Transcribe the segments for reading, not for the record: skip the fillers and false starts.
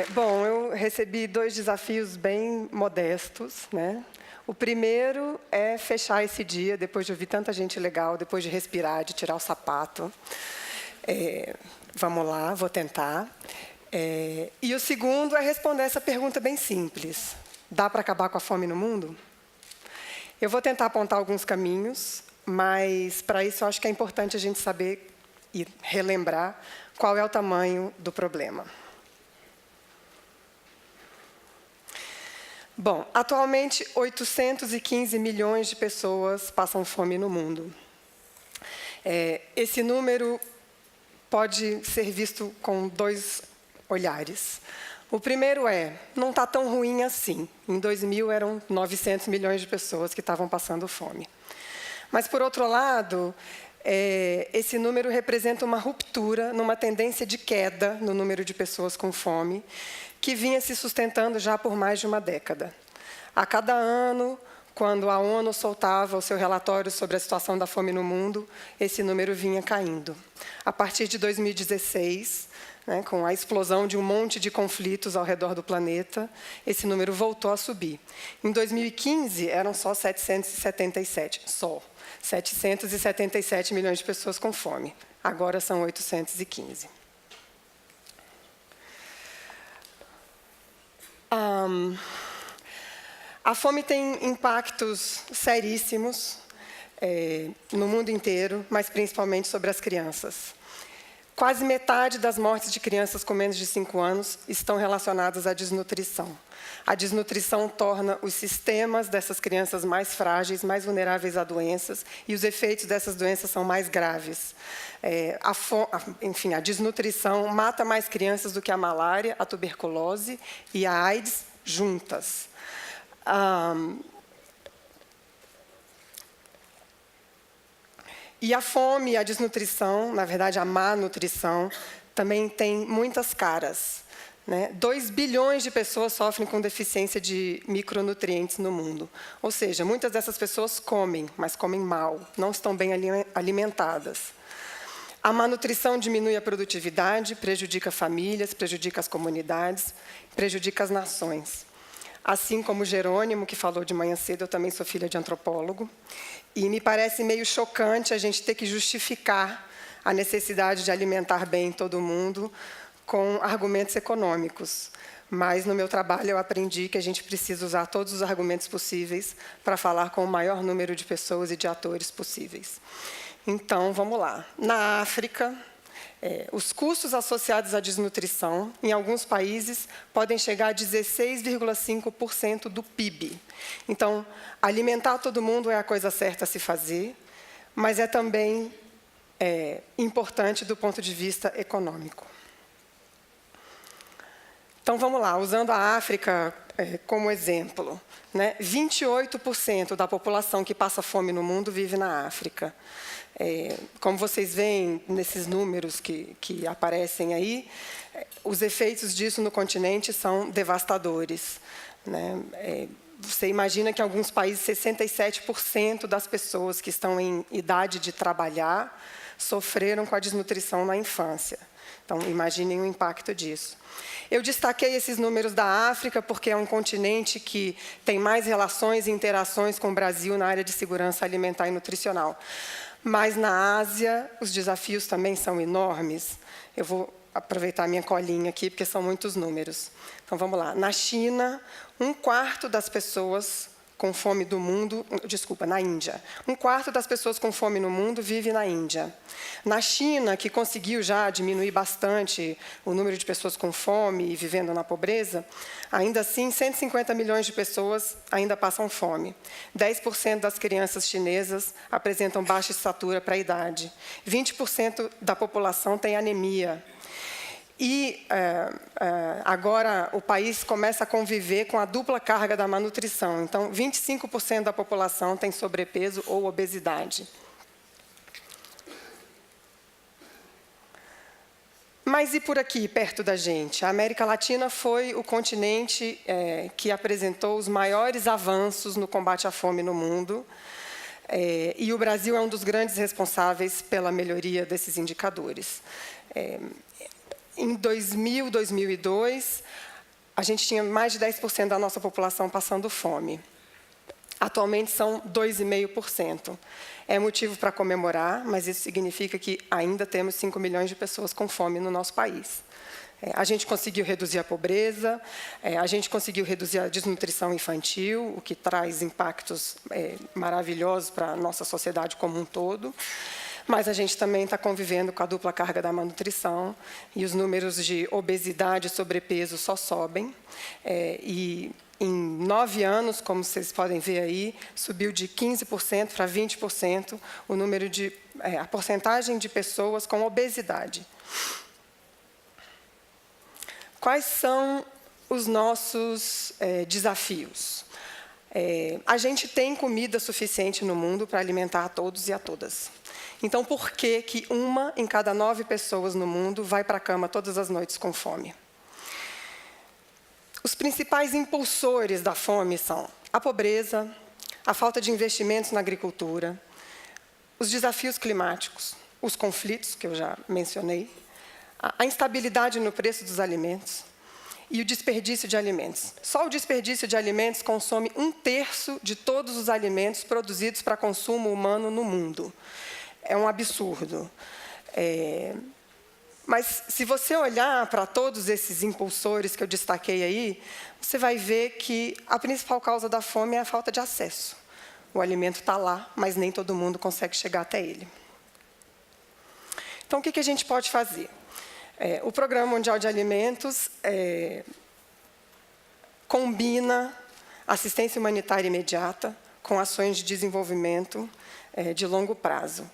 Bom, eu recebi 2 desafios bem modestos, né? O primeiro é fechar esse dia, depois de ouvir tanta gente legal, depois de respirar, de tirar o sapato. Vamos lá, vou tentar. E o segundo é responder essa pergunta bem simples. Dá para acabar com a fome no mundo? Eu vou tentar apontar alguns caminhos, mas, para isso, eu acho que é importante a gente saber e relembrar qual é o tamanho do problema. Bom, atualmente, 815 milhões de pessoas passam fome no mundo. Esse número pode ser visto com 2 olhares. O primeiro não está tão ruim assim. Em 2000, eram 900 milhões de pessoas que estavam passando fome. Mas, por outro lado, esse número representa uma ruptura numa tendência de queda no número de pessoas com fome, que vinha se sustentando já por mais de uma década. A cada ano, quando a ONU soltava o seu relatório sobre a situação da fome no mundo, esse número vinha caindo. A partir de 2016, com a explosão de um monte de conflitos ao redor do planeta, esse número voltou a subir. Em 2015, eram só 777, 777 milhões de pessoas com fome. Agora são 815. A fome tem impactos seríssimos no mundo inteiro, mas principalmente sobre as crianças. Quase metade das mortes de crianças com menos de 5 anos estão relacionadas à desnutrição. A desnutrição torna os sistemas dessas crianças mais frágeis, mais vulneráveis a doenças, e os efeitos dessas doenças são mais graves. A desnutrição mata mais crianças do que a malária, a tuberculose e a AIDS juntas. E a fome e a desnutrição, na verdade, a má nutrição, também tem muitas caras. 2 bilhões de pessoas sofrem com deficiência de micronutrientes no mundo. Ou seja, muitas dessas pessoas comem, mas comem mal, não estão bem alimentadas. A má nutrição diminui a produtividade, prejudica famílias, prejudica as comunidades, prejudica as nações. Assim como Jerônimo, que falou de manhã cedo, eu também sou filha de antropólogo, e me parece meio chocante a gente ter que justificar a necessidade de alimentar bem todo mundo com argumentos econômicos. Mas, no meu trabalho, eu aprendi que a gente precisa usar todos os argumentos possíveis para falar com o maior número de pessoas e de atores possíveis. Então, vamos lá. Na África, os custos associados à desnutrição, em alguns países, podem chegar a 16,5% do PIB. Então, alimentar todo mundo é a coisa certa a se fazer, mas é também importante do ponto de vista econômico. Então, vamos lá, usando a África como exemplo. 28% da população que passa fome no mundo vive na África. Como vocês veem nesses números que aparecem aí, os efeitos disso no continente são devastadores. Você imagina que em alguns países, 67% das pessoas que estão em idade de trabalhar sofreram com a desnutrição na infância. Então, imaginem o impacto disso. Eu destaquei esses números da África porque é um continente que tem mais relações e interações com o Brasil na área de segurança alimentar e nutricional. Mas, na Ásia, os desafios também são enormes. Eu vou aproveitar a minha colinha aqui, porque são muitos números. Então, vamos lá. Na China, 1/4 das pessoas com fome do mundo... na Índia. 1/4 das pessoas com fome no mundo vive na Índia. Na China, que conseguiu já diminuir bastante o número de pessoas com fome e vivendo na pobreza, ainda assim, 150 milhões de pessoas ainda passam fome. 10% das crianças chinesas apresentam baixa estatura para a idade. 20% da população tem anemia. E agora o país começa a conviver com a dupla carga da malnutrição. Então, 25% da população tem sobrepeso ou obesidade. Mas e por aqui, perto da gente? A América Latina foi o continente que apresentou os maiores avanços no combate à fome no mundo. E o Brasil é um dos grandes responsáveis pela melhoria desses indicadores. em 2000, 2002, a gente tinha mais de 10% da nossa população passando fome. Atualmente são 2,5%. É motivo para comemorar, mas isso significa que ainda temos 5 milhões de pessoas com fome no nosso país. A gente conseguiu reduzir a pobreza, a gente conseguiu reduzir a desnutrição infantil, o que traz impactos maravilhosos para a nossa sociedade como um todo. Mas a gente também está convivendo com a dupla carga da malnutrição, e os números de obesidade e sobrepeso só sobem. E em 9 anos, como vocês podem ver aí, subiu de 15% para 20% o número a porcentagem de pessoas com obesidade. Quais são os nossos desafios? A gente tem comida suficiente no mundo para alimentar a todos e a todas. Então, por que 1 em cada 9 pessoas no mundo vai para a cama todas as noites com fome? Os principais impulsores da fome são a pobreza, a falta de investimentos na agricultura, os desafios climáticos, os conflitos, que eu já mencionei, a instabilidade no preço dos alimentos e o desperdício de alimentos. Só o desperdício de alimentos consome 1/3 de todos os alimentos produzidos para consumo humano no mundo. É um absurdo. Mas, se você olhar para todos esses impulsores que eu destaquei aí, você vai ver que a principal causa da fome é a falta de acesso. O alimento está lá, mas nem todo mundo consegue chegar até ele. Então, o que a gente pode fazer? O Programa Mundial de Alimentos combina assistência humanitária imediata com ações de desenvolvimento de longo prazo.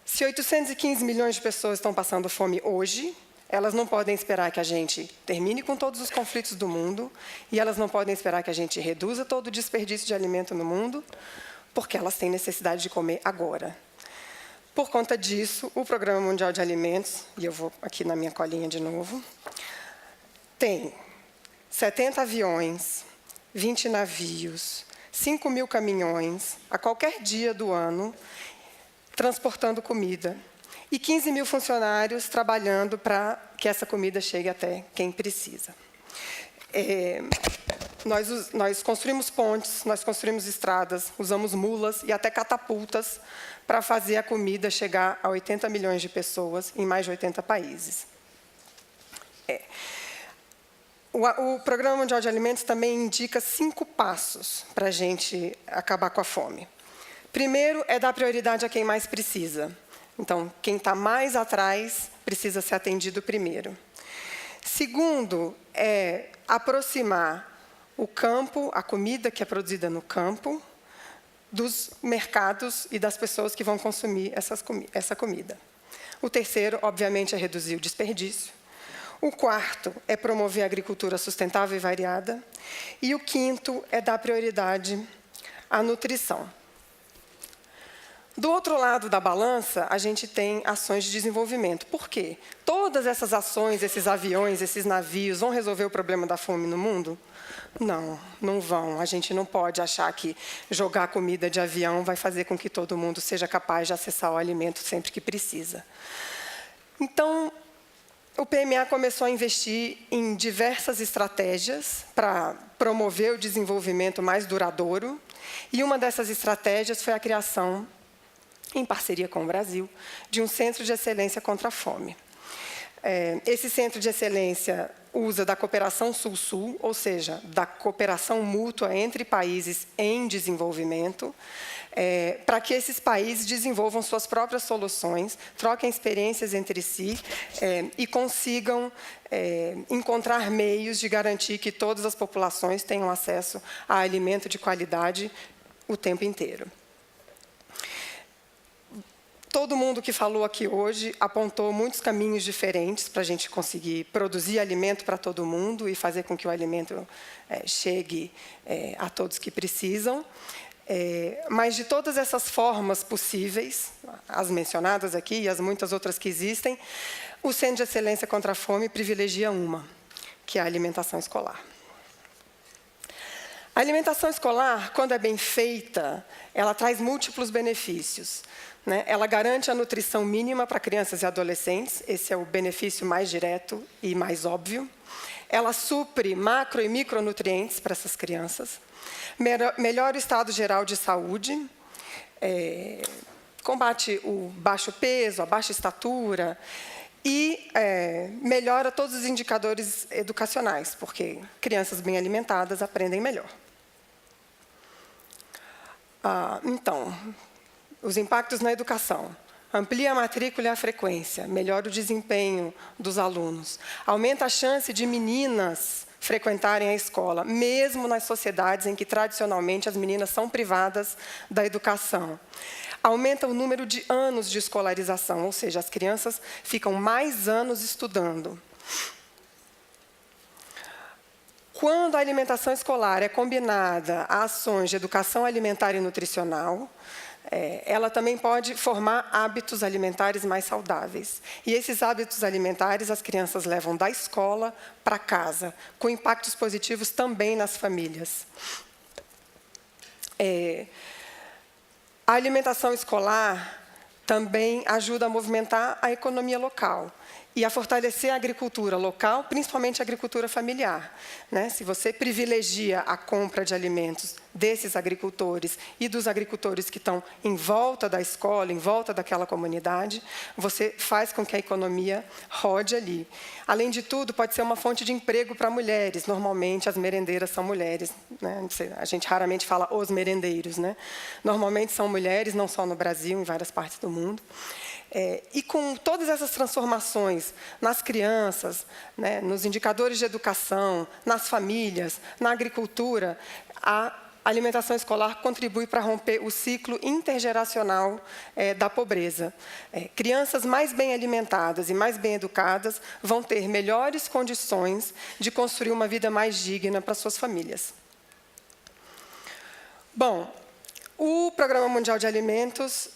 Se 815 milhões de pessoas estão passando fome hoje, elas não podem esperar que a gente termine com todos os conflitos do mundo, e elas não podem esperar que a gente reduza todo o desperdício de alimento no mundo, porque elas têm necessidade de comer agora. Por conta disso, o Programa Mundial de Alimentos, e eu vou aqui na minha colinha de novo, tem 70 aviões, 20 navios, 5 mil caminhões, a qualquer dia do ano, transportando comida, e 15 mil funcionários trabalhando para que essa comida chegue até quem precisa. Nós construímos pontes, nós construímos estradas, usamos mulas e até catapultas para fazer a comida chegar a 80 milhões de pessoas em mais de 80 países. O Programa Mundial de Alimentos também indica 5 passos para a gente acabar com a fome. Primeiro é dar prioridade a quem mais precisa. Então, quem está mais atrás precisa ser atendido primeiro. Segundo é aproximar o campo, a comida que é produzida no campo, dos mercados e das pessoas que vão consumir essa comida. O terceiro, obviamente, é reduzir o desperdício. O quarto é promover a agricultura sustentável e variada. E o quinto é dar prioridade à nutrição. Do outro lado da balança, a gente tem ações de desenvolvimento. Por quê? Todas essas ações, esses aviões, esses navios, vão resolver o problema da fome no mundo? Não, não vão. A gente não pode achar que jogar comida de avião vai fazer com que todo mundo seja capaz de acessar o alimento sempre que precisa. Então, o PMA começou a investir em diversas estratégias para promover o desenvolvimento mais duradouro, e uma dessas estratégias foi a criação, em parceria com o Brasil, de um Centro de Excelência contra a Fome. Esse Centro de Excelência usa da cooperação Sul-Sul, ou seja, da cooperação mútua entre países em desenvolvimento, para que esses países desenvolvam suas próprias soluções, troquem experiências entre si e consigam encontrar meios de garantir que todas as populações tenham acesso a alimento de qualidade o tempo inteiro. Todo mundo que falou aqui hoje apontou muitos caminhos diferentes para a gente conseguir produzir alimento para todo mundo e fazer com que o alimento chegue a todos que precisam. Mas, de todas essas formas possíveis, as mencionadas aqui e as muitas outras que existem, o Centro de Excelência contra a Fome privilegia uma, que é a alimentação escolar. A alimentação escolar, quando é bem feita, ela traz múltiplos benefícios, né? Ela garante a nutrição mínima para crianças e adolescentes, esse é o benefício mais direto e mais óbvio. Ela supre macro e micronutrientes para essas crianças, melhora o estado geral de saúde, combate o baixo peso, a baixa estatura e melhora todos os indicadores educacionais, porque crianças bem alimentadas aprendem melhor. Então, os impactos na educação. Amplia a matrícula e a frequência, melhora o desempenho dos alunos, aumenta a chance de meninas frequentarem a escola, mesmo nas sociedades em que, tradicionalmente, as meninas são privadas da educação. Aumenta o número de anos de escolarização, ou seja, as crianças ficam mais anos estudando. Quando a alimentação escolar é combinada a ações de educação alimentar e nutricional, ela também pode formar hábitos alimentares mais saudáveis. E esses hábitos alimentares as crianças levam da escola para casa, com impactos positivos também nas famílias. A alimentação escolar também ajuda a movimentar a economia local e a fortalecer a agricultura local, principalmente a agricultura familiar, né? Se você privilegia a compra de alimentos desses agricultores e dos agricultores que estão em volta da escola, em volta daquela comunidade, você faz com que a economia rode ali. Além de tudo, pode ser uma fonte de emprego para mulheres. Normalmente, as merendeiras são mulheres, né? A gente raramente fala os merendeiros, né? Normalmente são mulheres, não só no Brasil, em várias partes do mundo. E com todas essas transformações nas crianças, né, nos indicadores de educação, nas famílias, na agricultura, a alimentação escolar contribui para romper o ciclo intergeracional da pobreza. Crianças mais bem alimentadas e mais bem educadas vão ter melhores condições de construir uma vida mais digna para suas famílias. Bom, o Programa Mundial de Alimentos,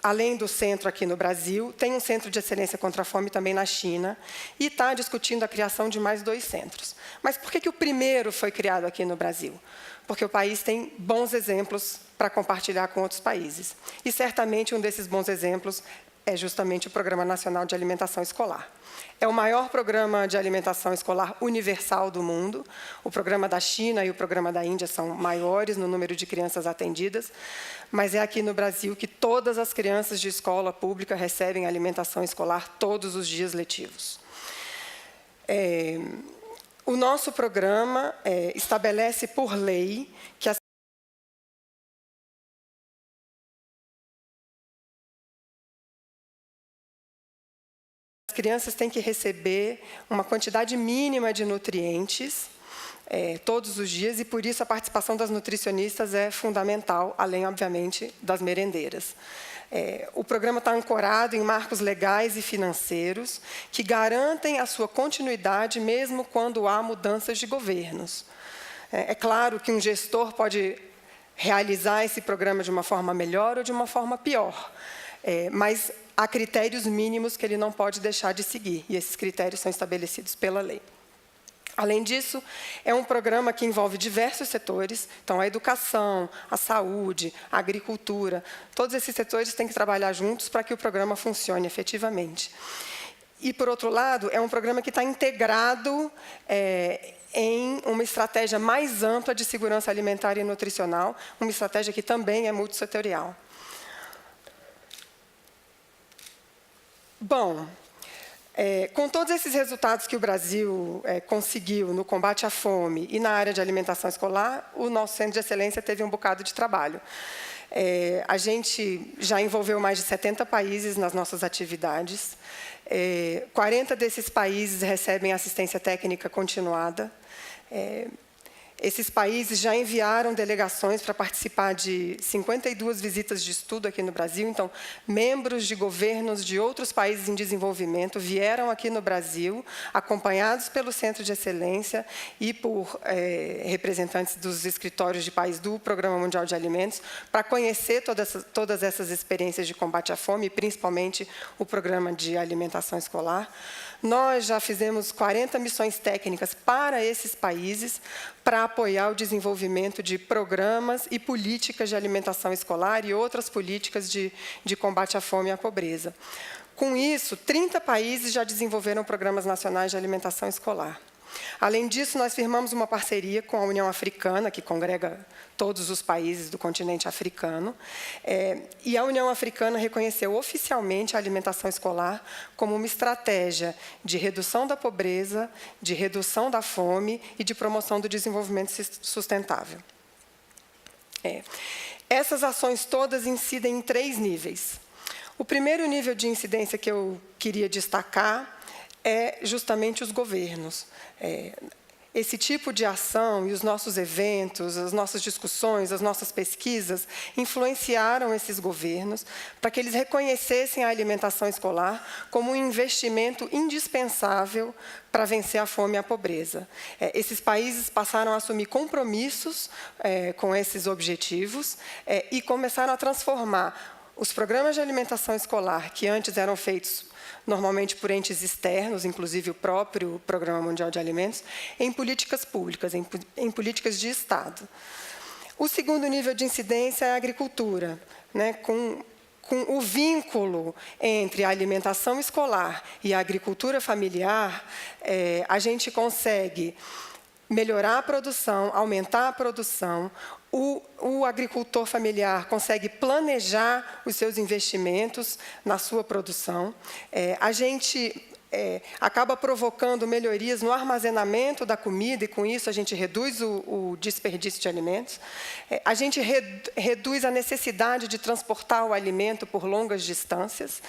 além do centro aqui no Brasil, tem um centro de excelência contra a fome também na China e está discutindo a criação de mais 2 centros. Mas por que o primeiro foi criado aqui no Brasil? Porque o país tem bons exemplos para compartilhar com outros países. E, certamente, um desses bons exemplos é justamente o Programa Nacional de Alimentação Escolar. É o maior programa de alimentação escolar universal do mundo. O programa da China e o programa da Índia são maiores no número de crianças atendidas, mas é aqui no Brasil que todas as crianças de escola pública recebem alimentação escolar todos os dias letivos. O nosso programa estabelece por lei que as crianças têm que receber uma quantidade mínima de nutrientes todos os dias, e por isso a participação das nutricionistas é fundamental, além, obviamente, das merendeiras. O programa está ancorado em marcos legais e financeiros que garantem a sua continuidade mesmo quando há mudanças de governos. É claro que um gestor pode realizar esse programa de uma forma melhor ou de uma forma pior, mas há critérios mínimos que ele não pode deixar de seguir, e esses critérios são estabelecidos pela lei. Além disso, é um programa que envolve diversos setores, então a educação, a saúde, a agricultura, todos esses setores têm que trabalhar juntos para que o programa funcione efetivamente. E, por outro lado, é um programa que está integrado em uma estratégia mais ampla de segurança alimentar e nutricional, uma estratégia que também é multissetorial. Bom, com todos esses resultados que o Brasil conseguiu no combate à fome e na área de alimentação escolar, o nosso Centro de Excelência teve um bocado de trabalho. A gente já envolveu mais de 70 países nas nossas atividades. 40 desses países recebem assistência técnica continuada. Esses países já enviaram delegações para participar de 52 visitas de estudo aqui no Brasil. Então, membros de governos de outros países em desenvolvimento vieram aqui no Brasil, acompanhados pelo Centro de Excelência e por representantes dos escritórios de país do Programa Mundial de Alimentos, para conhecer todas essas experiências de combate à fome, principalmente o Programa de Alimentação Escolar. Nós já fizemos 40 missões técnicas para esses países, para apoiar o desenvolvimento de programas e políticas de alimentação escolar e outras políticas de combate à fome e à pobreza. Com isso, 30 países já desenvolveram programas nacionais de alimentação escolar. Além disso, nós firmamos uma parceria com a União Africana, que congrega todos os países do continente africano, e a União Africana reconheceu oficialmente a alimentação escolar como uma estratégia de redução da pobreza, de redução da fome e de promoção do desenvolvimento sustentável. Essas ações todas incidem em 3 níveis. O primeiro nível de incidência que eu queria destacar é justamente os governos. Esse tipo de ação e os nossos eventos, as nossas discussões, as nossas pesquisas influenciaram esses governos para que eles reconhecessem a alimentação escolar como um investimento indispensável para vencer a fome e a pobreza. Esses países passaram a assumir compromissos com esses objetivos e começaram a transformar os programas de alimentação escolar, que antes eram feitos normalmente por entes externos, inclusive o próprio Programa Mundial de Alimentos, em políticas públicas, em políticas de Estado. O segundo nível de incidência é a agricultura, né, com o vínculo entre a alimentação escolar e a agricultura familiar, a gente consegue melhorar a produção, aumentar a produção. O agricultor familiar consegue planejar os seus investimentos na sua produção. A gente acaba provocando melhorias no armazenamento da comida, e com isso a gente reduz o desperdício de alimentos. A gente reduz a necessidade de transportar o alimento por longas distâncias,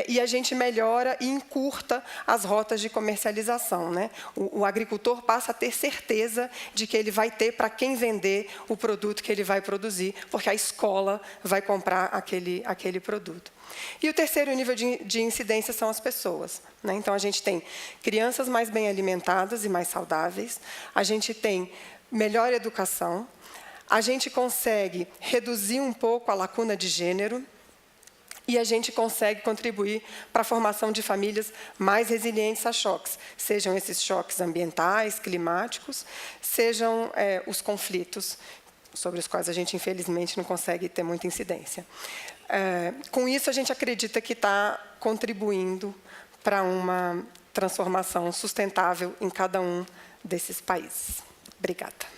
e a gente melhora e encurta as rotas de comercialização, né? O agricultor passa a ter certeza de que ele vai ter para quem vender o produto que ele vai produzir, porque a escola vai comprar aquele produto. E o terceiro nível de incidência são as pessoas, né? Então, a gente tem crianças mais bem alimentadas e mais saudáveis, a gente tem melhor educação, a gente consegue reduzir um pouco a lacuna de gênero e a gente consegue contribuir para a formação de famílias mais resilientes a choques, sejam esses choques ambientais, climáticos, sejam os conflitos, sobre os quais a gente, infelizmente, não consegue ter muita incidência. Com isso, a gente acredita que está contribuindo para uma transformação sustentável em cada um desses países. Obrigada.